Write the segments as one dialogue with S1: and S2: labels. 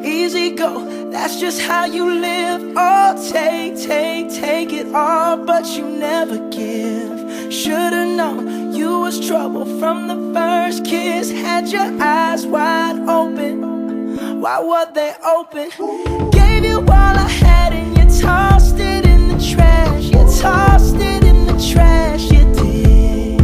S1: easy go, that's just how you live. Oh, take it all, but you never give. Should've known you was trouble from the first kiss. Had your eyes wide open, why were they open? Gave you all I had and you tossed it in the trash. You tossed it in the trash, you did.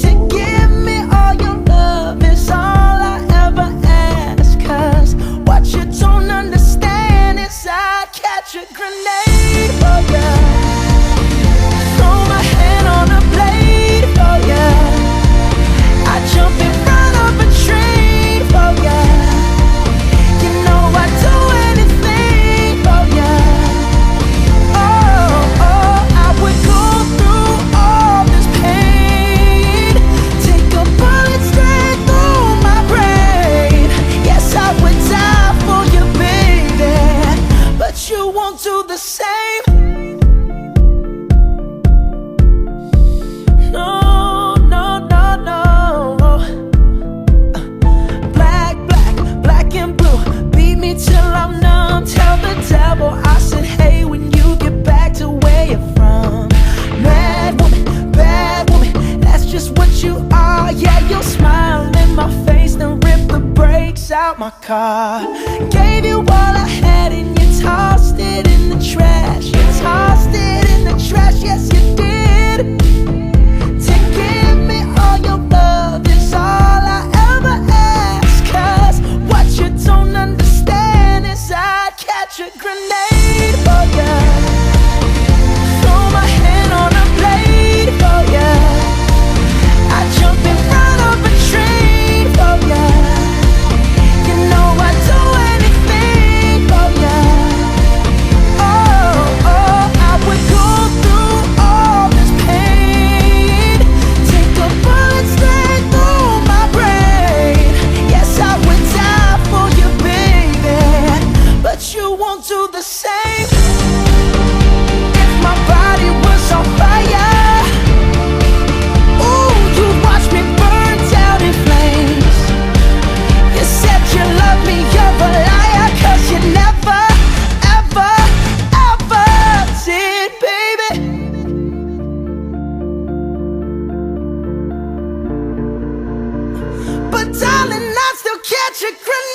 S1: To give me all your love is all I ever ask. Cause what you don't understand is I'd catch a grenade for ya, throw my hand on a blade for ya, I'd jump in front of a train for ya. You know I'd do anything for ya. Oh, I would go through all this pain, take a bullet straight through my brain. Yes, I would die for you, baby, but you won't do the same. No, no, no, no. Black and blue, beat me till I'm numb. Tell the devil I said hey when you get back to where you're from. Bad woman, that's just what you are. Yeah, you'll smile in my face, then rip the brakes out my car. Gave you all I had and you tossed it in the trash. You tossed it in the trash, yes you did. To give me all your love is all I ever ask. Cause what you don't understand is I'd catch a grenade for ya, throw my hand on a blade for ya, I'd jump in front of a train for ya. You know I'd do anything for ya. Oh, I would go through all this pain, take a bullet straight through my brain. Yes, I would die for you, baby, but you won't do the same. If my body was on fire, ooh, you'd watch me burn down in flames. You said you love me, you're a liar, cause you never, ever, ever did, baby. But darling, I'd still catch a grenade